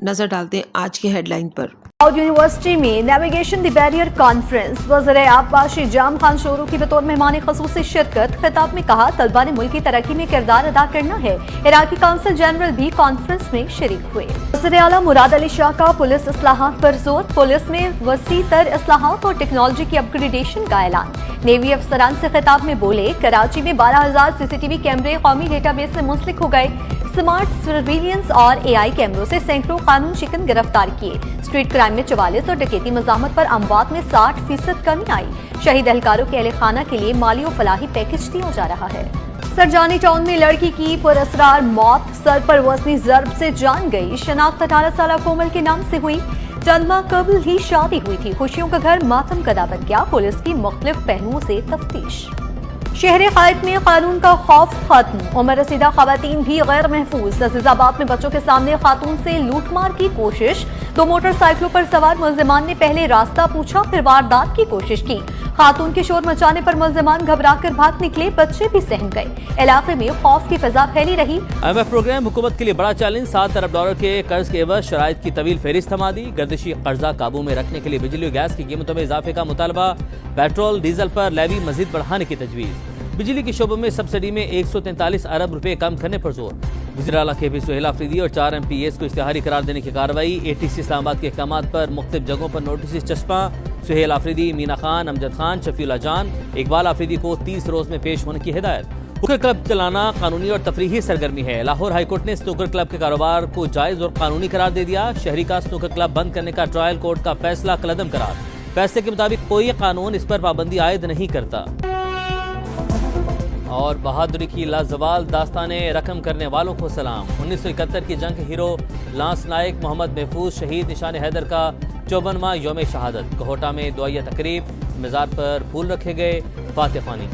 नजर डालते हैं आज की हेडलाइन पर। यूनिवर्सिटी में नेविगेशन द बैरियर कॉन्फ्रेंस, वज़ीर आबपाशी जाम खान शोरू की बतौर मेहमान ख़ुसूसी शिरकत। खिताब में कहा तलबा ने मुल्क की तरक्की में किरदार अदा करना है। इराकी काउंसिल जनरल भी कॉन्फ्रेंस में शरीक हुए। वज़ीर आला मुराद अली शाह का पुलिस इस्लाहात पर जोर, पुलिस में वसी तर इस्लाहात और टेक्नोलॉजी की अपग्रेडेशन का ऐलान। नेवी अफसरान से खिताब में बोले कराची में 12,000 सीसीटीवी कैमरे कौमी डेटाबेस से मुंसलिक हो गए। स्मार्ट सर्विलियंस और एआई कैमरों से सैकड़ों कानून शिकन गिरफ्तार किए। स्ट्रीट क्राइम में 44 और डकैती मज़ाहमत पर अमवात में 60% कमी आई। शहीद एहलकारों के अहले खाना के लिए माली और फलाही पैकेज दिया जा रहा है। सरजानी टाउन में लड़की की पुरअसरार मौत, सर पर वज़नी ज़र्ब से जान गई। शनाख्त 18 साल कोमल के नाम से हुई। चंद माह कबल ही शादी हुई थी। खुशियों का घर मातम का दावत गया। पुलिस की मुख्तलिफ पहलुओं से तफ्तीश। शहर कायद में कानून का खौफ खत्म, उम्र रसीदा खवातीन भी गैर महफूज। अजीजाबाद में बच्चों के सामने खातून से लूटमार की कोशिश। 2 मोटरसाइकिलों पर सवार मुलजिमान ने पहले रास्ता पूछा, फिर वारदात की कोशिश की। खातून के शोर मचाने पर मुलजिमान घबरा कर भाग निकले, बच्चे भी सहम गए। इलाके में खौफ की फिजा फैली रही। IMF प्रोग्राम हुकूमत के लिए बड़ा चैलेंज, $7 अरब के कर्ज के एवज शराइत की तवील फहरिस्त थमा दी। गर्दिशी कर्जा काबू में रखने के लिए बिजली और गैस की कीमतों में इजाफे का मुतालबा। पेट्रोल डीजल पर लेवी मजीद बढ़ाने की तजवीज़। बिजली के शोबे में सब्सिडी में 143 अरब रुपए कम करने पर जोर। वज़ीर आला KP सुहेल आफरीदी और 4 MPs को इश्तिहारी करार देने की कार्रवाई। ATC इस्लामाबाद के अहकामात पर मुख्तलिफ जगहों पर नोटिस चस्पा। सुहेल आफरीदी, मीना खान, अमजद खान, शफीउल्लाह जान, इकबाल आफरीदी को 30 रोज में पेश होने की हिदायत। स्नूकर क्लब चलाना कानूनी और तफरीही सरगर्मी है। लाहौर हाईकोर्ट ने स्नूकर क्लब के कारोबार को जायज और कानूनी करार दे दिया। शहरी का स्नूकर क्लब बंद करने का ट्रायल कोर्ट का फैसला कलअदम करार। फैसले के मुताबिक कोई कानून इस पर पाबंदी आयद नहीं करता। और बहादुरी की लाजवाल दास्ताने रकम करने वालों को सलाम। 1971 की जंग हीरो लांस नायक मोहम्मद महफूज शहीद निशान हैदर का 54वां यौम शहादत। कोहोटा में दुआया तकरीब, मज़ार पर फूल रखे गए, फातिह ख्वानी।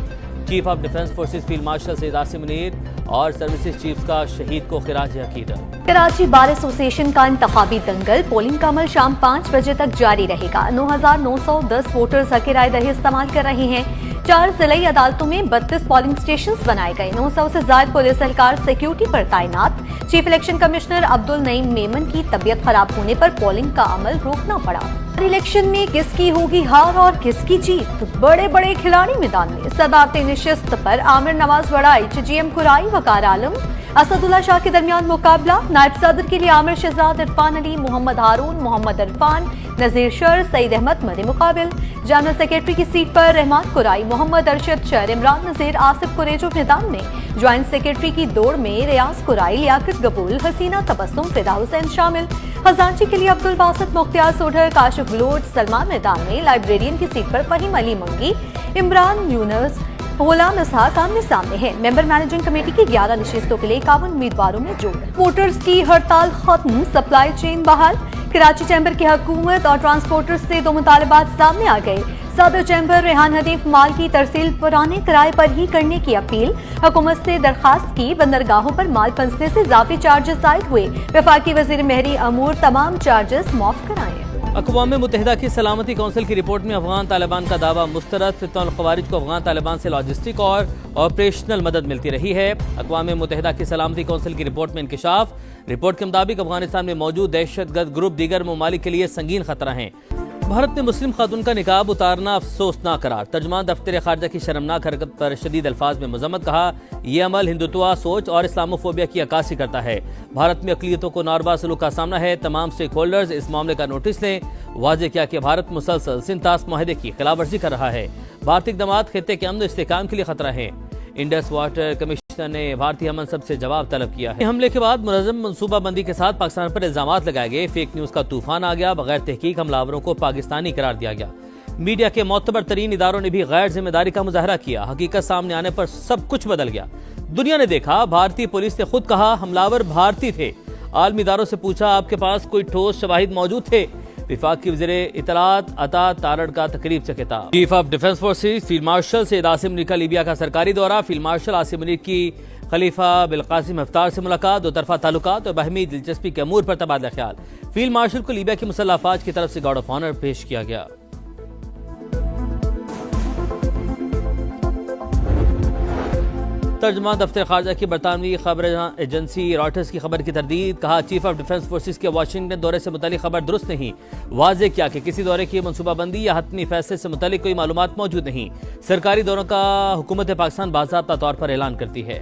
Chief of defence forces field marshal Syed Asim Munir और सर्विसेज चीफ का शहीद को खिराज अकीदत। कराची बार एसोसिएशन का इंतखाबी दंगल, पोलिंग का अमल शाम 5 बजे तक जारी रहेगा। 9,910 वोटर्स हक राय दही इस्तेमाल कर रहे हैं। 4 जिलाई अदालतों में 32 पोलिंग स्टेशन बनाए गए। 900 से ज्यादा पुलिस एहलकार सिक्योरिटी पर तैनात। Chief election commissioner Abdul Naeem Memon की तबीयत खराब होने पर पोलिंग का अमल रोकना पड़ा। इलेक्शन में किसकी होगी हार और किसकी जीत, बड़े बड़े खिलाड़ी मैदान में। सदारती निशिस्त पर आमिर नवाज वड़ाई, GM कुराई, वकार आलम, असदुल्ला शाह के दरमियान मुकाबला। नायब सदर के लिए आमिर शहजाद, इरफान अली, मोहम्मद हारून, मोहम्मद इरफान, नजीर शर, सईद अहमद मद मुकाबिल। जनरल सेक्रेटरी की सीट पर रहमान कुराई, मोहम्मद अरशद शर, इमरान नजीर, आसिफ कुरेजो मैदान में। ज्वाइंट सेक्रेटरी की दौड़ में रियाज कुराई, लियाकत कबूल, हसीना तबस्सुम, फिदा हुसैन शामिल। खजांची के लिए अब्दुल बासित, मुख्तियार सोढर, काशिफ ग्लोड, सलमान मैदान में। लाइब्रेरियन की सीट पर फहीम अली मंगी, इमरान यूनुस, गुलाम इसहाक आमने सामने हैं। मेंबर मैनेजिंग कमेटी की 11 नशिस्तों के लिए 51 उम्मीदवारों में जोड़। वोटर्स की हड़ताल खत्म, सप्लाई चेन बहाल। कराची चैम्बर की हुकूमत और ट्रांसपोर्टर्स से 2 मुतालबात सामने आ गए। सदर चैम्बर रेहान हदीफ माल की तरसील पुराने किराए पर ही करने की अपील। हुकूमत से दरखास्त की बंदरगाहों पर माल फंसने से इजाफी चार्जेस आयद हुए। वफाकी वजीर महरी अमूर तमाम चार्जेस माफ कराए। अक़वाम मुत्तहिदा की सलामती कौंसिल की रिपोर्ट में अफगान तालिबान का दावा मुस्तरद। फितनल ख़वारिज को अफगान तालिबान से लॉजिस्टिक और ऑपरेशनल मदद मिलती रही है। अक़वाम मुत्तहिदा की सलामती कौंसिल की रिपोर्ट में इंकिशाफ। रिपोर्ट के मुताबिक अफगानिस्तान में मौजूद दहशतगर्द ग्रुप दीगर ममालिक के लिए संगीन खतरा हैं। भारत ने मुस्लिम खातून का निकाब उतारना अफसोसनाक करार। तर्जुमान दफ्तर खारजा की शर्मनाक हरकत पर शदीद अल्फाज में मजम्मत, कहा यह अमल हिंदुत्वा सोच और इस्लामोफोबिया की अक्कासी करता है। भारत में अक़लियतों को नारवा सलूक का सामना है। तमाम स्टेक होल्डर्स इस मामले का नोटिस लें। वाज़ेह किया कि भारत मुसलसल सिंतास माहिदे की खिलाफ वर्जी कर रहा है। भारतीय इक़दामात खित्ते के अमन इस्तेहकाम के लिए खतरा है। इंडस वाटर कमीशन ने भारतीय मनसब से जवाब तलब किया है। हमले के बाद मुनज़्ज़म मनसूबाबंदी के साथ पाकिस्तान पर इल्जामात लगाए गए। फेक न्यूज का तूफान आ गया। बगैर तहकीक हमलावरों को पाकिस्तानी करार दिया गया। मीडिया के मोतबर तरीन इदारों ने भी गैर जिम्मेदारी का मुजाहरा किया। हकीकत सामने आने पर सब कुछ बदल गया। दुनिया ने देखा, भारतीय पुलिस ने खुद कहा हमलावर भारतीय थे। आलमी इदारों से पूछा आपके पास कोई ठोस शवाहिद मौजूद थे। विफाक की वज़ीर इत्तलात अता तारड़ का तकरीब से खिताब। Chief of defence forces field marshal Syed Asim Munir का लीबिया का सरकारी दौरा। फील्ड मार्शल आसिम मुनीर की खलीफा बिलकासिम हफ्तार से मुलाकात। 2 तरफा ताल्लुकात और बाहमी दिलचस्पी के अमूर पर तबादला ख्याल। फील्ड मार्शल को लीबिया की मुसल्लह अफवाज की तरफ से गार्ड ऑफ ऑनर पेश किया गया। ترجمہ دفتر خارجہ کی برطانوی خبر ایجنسی رائٹرز کی خبر کی تردید، کہا چیف آف ڈیفنس فورسز کے واشنگٹن دورے سے متعلق خبر درست نہیں، واضح کیا کہ کسی دورے کی منصوبہ بندی یا حتمی فیصلے سے متعلق کوئی معلومات موجود نہیں، سرکاری دوروں کا حکومت پاکستان باضابطہ طور پر اعلان کرتی ہے۔